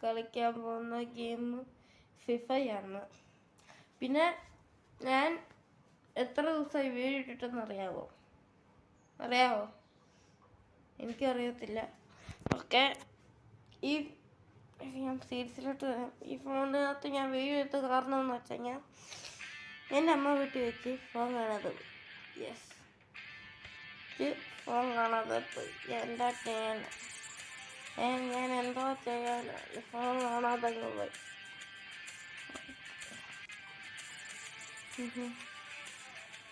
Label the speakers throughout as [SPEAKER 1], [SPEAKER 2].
[SPEAKER 1] കളിക്കാൻ പോകുന്ന ഗെയിം ഫിഫയാണ്. പിന്നെ ഞാൻ എത്ര ദിവസമായി വീഡിയോ ഇട്ടിട്ടെന്ന് അറിയാമോ? എനിക്കറിയത്തില്ല. ഓക്കെ, ഈ ഞാൻ സീരീസിലോട്ട് ഈ ഫോണിനകത്ത് ഞാൻ വീഡിയോ എടുത്ത് കാരണം എന്ന് വെച്ച് കഴിഞ്ഞാൽ എൻ്റെ അമ്മ വീട്ടിൽ വെച്ച് ഫോൺ കാണാതെ പോയി. ഫോൺ കാണാതെ പോയി. എന്താ ചെയ്യാൻ? ഞാൻ എന്തോ ചെയ്യാനാണ്? ഫോൺ കാണാതെ പോയി.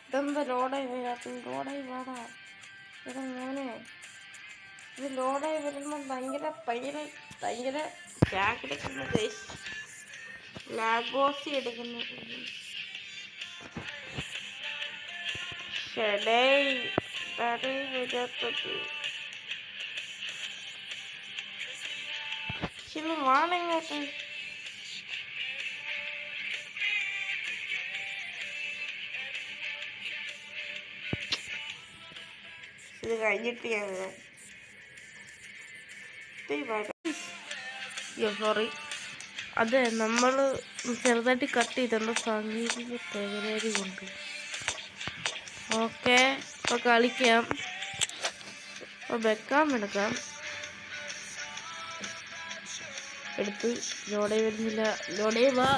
[SPEAKER 1] ഇതെന്താ ലോഡായി വരാത്ത? ലോഡായി വാടാ. ഇത് മോനെ, ഇത് ലോഡായി വരുമ്പോൾ ഭയങ്കര ലാഗ് എടുക്കുന്നു. ലാഗോസി എടുക്കുന്നു. വരാത്തത് വാണിങ്ങോട്ട്. ഇത് കഴിഞ്ഞിട്ട് സോറി, അതെ നമ്മൾ ചെറുതായിട്ട് കട്ട് ചെയ്തിട്ടുണ്ട് സാങ്കേതിക തകരാറ് കൊണ്ട്. ഓക്കെ, അപ്പോൾ കളിക്കാം. അപ്പോൾ എടുക്കാം. എടുത്ത് ലോഡേ വരുന്നില്ല. ലോഡേ വാ.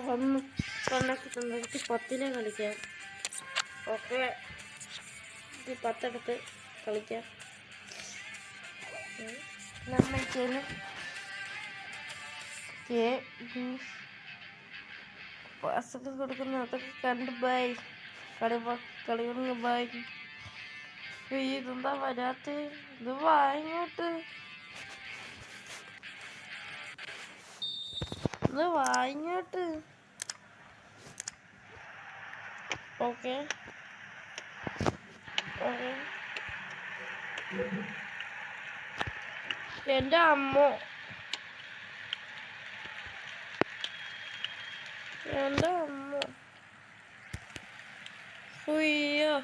[SPEAKER 1] വന്ന് 10 കളിക്കാം. ഓക്കെ, 10 എടുത്ത് കളിക്കാം. നമ്മൾ പാസൊക്കെ കൊടുക്കുന്ന അതൊക്കെ കണ്ട് ബൈ. കളി തുടങ്ങി ബൈ. ഇതെന്താ വരാത്ത? ഇത് വാങ്ങോട്ട്. ഓക്കെ, എൻ്റെ അമ്മോ, ഉയ്യോ.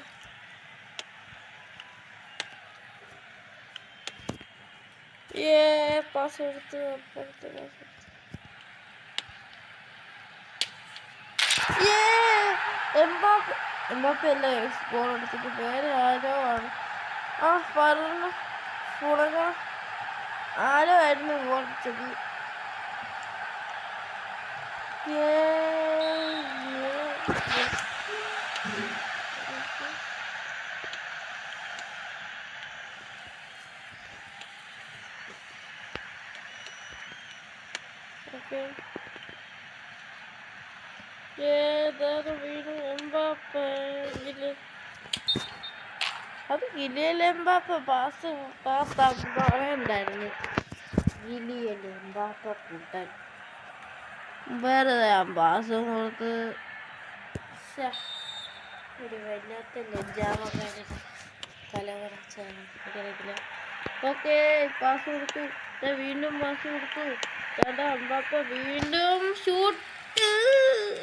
[SPEAKER 1] പാസ് കൊടുത്ത് എംബാപ്പയല്ലേ ഗോൾ എടുത്തിട്ട് വേറെ ആരോ ആണ്. ആരോ ആയിരുന്നു ഗോൾ അടിച്ചത്. വീണു എംബാപ്പ. അത് ഗിലിയൽ എംബാപ്പ പാസ് ഉണ്ടായിരുന്നു. ഗിലിയൽ എംബാപ്പ കൂട്ടാൻ വേറെ പാസ് കൊടുത്ത് ഒരു വല്ലാത്ത ലജ്ജാവകാശ തലവറച്ചില്ല. ഓക്കെ, പാസ് കൊടുത്തു. വീണ്ടും പാസ് കൊടുത്തു. എംബാപ്പ വീണ്ടും ഷൂട്ട്.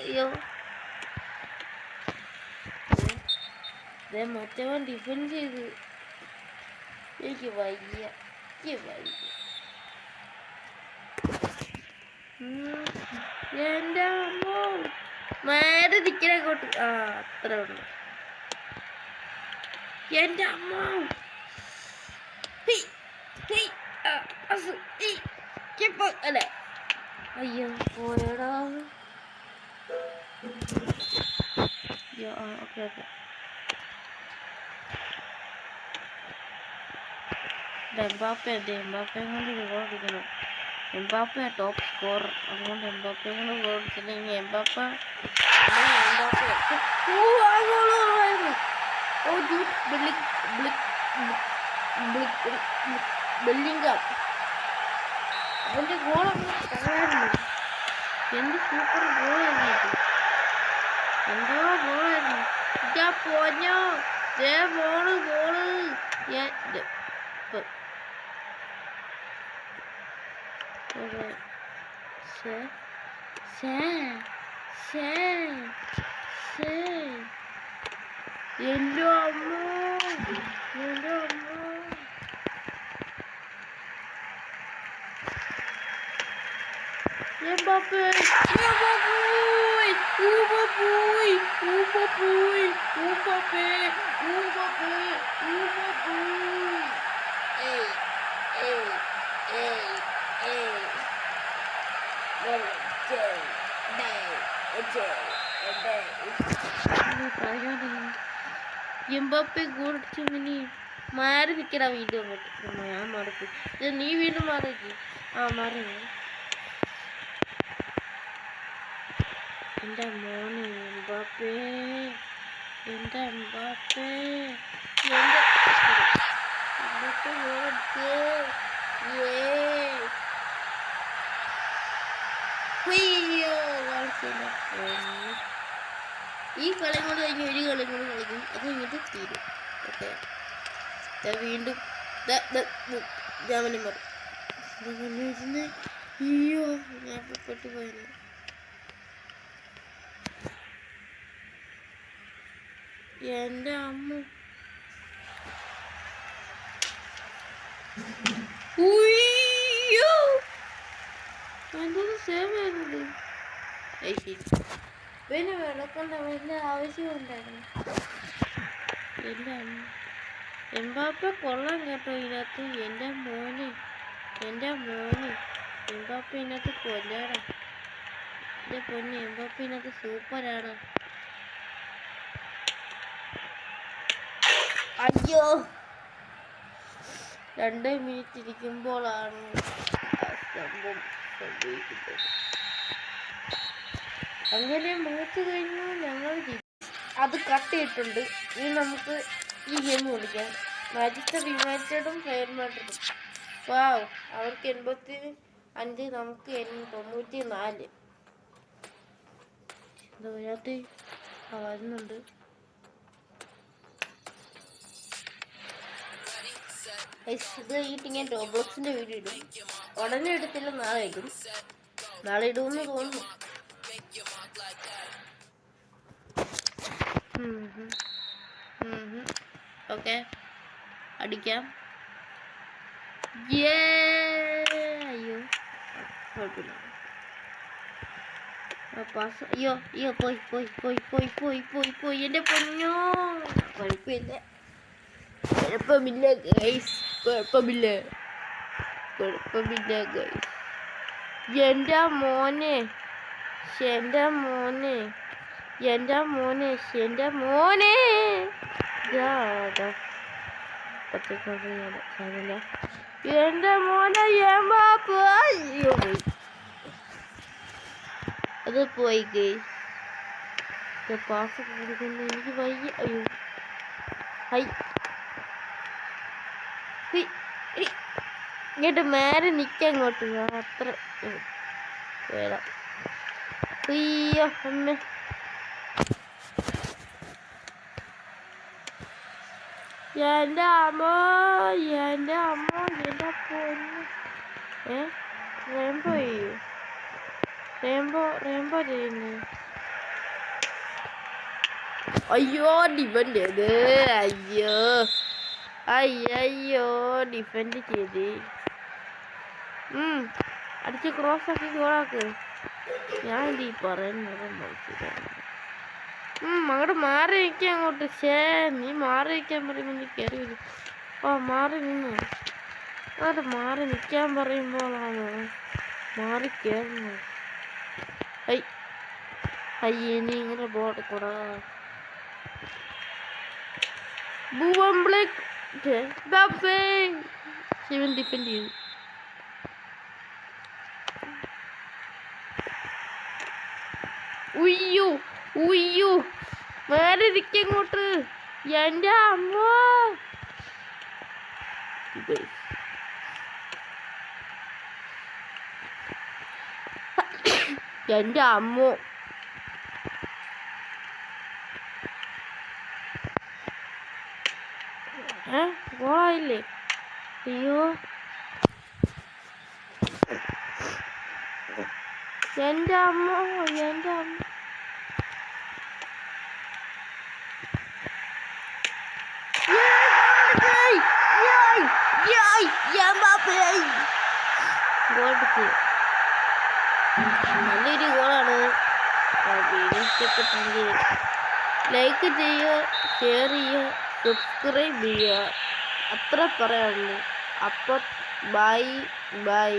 [SPEAKER 1] അയ്യോ, മറ്റവൻ ഡിഫൻഡ് ചെയ്ത്. എനിക്ക് വയ്യ. എൻ്റെ അമ്മോ, നേരെ നിൽക്കണോട്ട്. അത്ര ഉള്ളു. എൻ്റെ അമ്മോ, അല്ലേ? അയ്യോ പോയടാ. ഓക്കെ എംബാപ്പയെ കൊണ്ട് ഗോൾ അടിക്കണം. എംബാപ്പയാണ് ടോപ്പ് സ്കോറർ. അതുകൊണ്ട് എംബാപ്പയെ കൊണ്ട് ഗോൾ അടിച്ചില്ലെങ്കിൽ എംബാപ്പ ബെല്ലിംഗം അവൻ്റെ ഗോളായിരുന്നു. എന്ത് സൂപ്പർ ഗോളായിരുന്നു. എന്തോ ഗോളായിരുന്നു. പോഞ്ഞോ ഗോള്. എൻ്റെ അമ്മോ. എംബാപ്പേ എംബാപ്പേ ഊബാപ്പേ ഊബാപ്പേ ഊബാപ്പേ ഊബാപ്പേ ഊബാപ്പേ ഏയ് ഏയ് ഏയ് ഏയ് എംബാപ്പെ ഗോളിച്ചു മിനി മാറി നിൽക്കടാ വീണ്ടും അങ്ങോട്ട് ഞാൻ മറക്കും നീ വീണ്ടും മാറിക്ക് മാറി എൻ്റെ മോനെ എംബാപ്പേ എൻ്റെ എംബാപ്പേ എൻ്റെ എംബാപ്പെ ഗോളിച്ചു ഈ കളി കൊണ്ട് കഴിഞ്ഞ് ഒരു കളി കൂടി കളിക്കും അത് കഴിഞ്ഞിട്ട് തീരും. ഓക്കെ വീണ്ടും ജാമനും പറയും അയ്യോ ഞാൻ പെട്ടു പോയത്. എൻ്റെ അമ്മ എന്തൊരു സേവയായിരുന്നത്. പിന്നെ വെള്ളക്കൊണ്ട വലിയ ആവശ്യമുണ്ടായിരുന്നു. എൻ്റെ അമ്മ എംബാപ്പെ കൊള്ളാൻ കേട്ടോ ഇതിനകത്ത്. എൻ്റെ മോനെ എംബാപ്പെ ഇതിനകത്ത് കൊല്ലാടാ. എൻ്റെ പൊന്നെ എംബാപ്പെ ഇതിനകത്ത് സൂപ്പറാണ്. അയ്യോ 2 മിനിറ്റ് ഇരിക്കുമ്പോഴാണ് സംഭവം സംഭവിക്കുന്നത്. അങ്ങനെ മൂത്ത് കഴിഞ്ഞു. ഞങ്ങൾ അത് കട്ട് ചെയ്തിട്ടുണ്ട്. ഇനി നമുക്ക് ഈ ഗെയിം കളിക്കാം. മാഞ്ചസ്റ്റർ യുണൈറ്റഡും റയൽ മാഡ്രിഡും. വാവ്, അവർക്ക് 85, നമുക്ക് 94. ഇതിനകത്ത് വരുന്നുണ്ട്. ഇത് കഴിഞ്ഞിട്ട് ഞാൻ റോബ്ലോക്സിന്റെ വീഡിയോ ഇടും. ഉടനെ എടുത്തില്ല, നാളെ ഇടും. നാളെ ഇടുമെന്ന് തോന്നുന്നു. ഓക്കെ അടിക്കാം. അയ്യോ കുഴപ്പമില്ല. അയ്യോ അയ്യോ പോയി പോയി പോയി പോയി പോയി പോയി പോയി എൻ്റെ പൊന്നോ. കുഴപ്പമില്ല കുഴപ്പമില്ല ഗൈസ്, കുഴപ്പമില്ല കുഴപ്പമില്ല ഗൈസ്. എൻ്റെ മോനെ എൻ്റെ മോനെ എൻ്റെ മോനെ എൻ്റെ മോനെ എൻ്റെ മോനെ എംബാപ്പേ. അയ്യോ പോയി, അത് പോയി ഗൈസ്. പാസ് കൊടുക്കുന്നു എനിക്ക് വയ്യ. അയ്യോ ഹൈ ഇങ്ങോട്ട് മേലെ നിൽക്കാൻ ഇങ്ങോട്ട് അത്ര വേണം. അയ്യോ അമ്മ എൻ്റെ അമ്മോ എൻ്റെ അമ്മോ എൻ്റെ പൊന്നു. റേംബോ ചെയ്യൂ, റേംബോ ചെയ്യുന്നു. അയ്യോ ഡിഫൻഡ് ചെയ്ത്. അയ്യോ അയ്യോ ഡിഫൻഡ് ചെയ്ത്. അടിച്ച് ക്രോസ് ആക്കി ഗോളാക്ക്. ഞാൻ ഈ പറയുന്നത് അങ്ങോട്ട് മാറി നിൽക്കാൻ അങ്ങോട്ട്. നീ മാറി നിൽക്കാൻ പറയുമ്പോൾ നീ കയറി വരും. മാറി നിന്നു. അത് മാറി നിൽക്കാൻ പറയുമ്പോഴാണ് മാറി കയറുന്നത്. അയ്യേ നീ ഇങ്ങനെ ബോട്ട് കൂടാ. ശിവൻ ഡിഫെൻഡ് ചെയ്തു. ഉയ്യോ ഉയ്യോ വേറെ ഇരിക്കങ്ങോട്ട്. എൻ്റെ അമ്മോ എൻ്റെ അമ്മോ. ഗോളായില്ലേ? അയ്യോ എൻ്റെ അമ്മോ എൻ്റെ അമ്മ. ഗോൾ ഇഷ്ടപ്പെട്ടെങ്കിൽ ലൈക്ക് ചെയ്യുക, ഷെയർ ചെയ്യുക, സബ്സ്ക്രൈബ് ചെയ്യുക. അത്ര പറയാനുള്ളൂ. അപ്പം ബൈ ബൈ.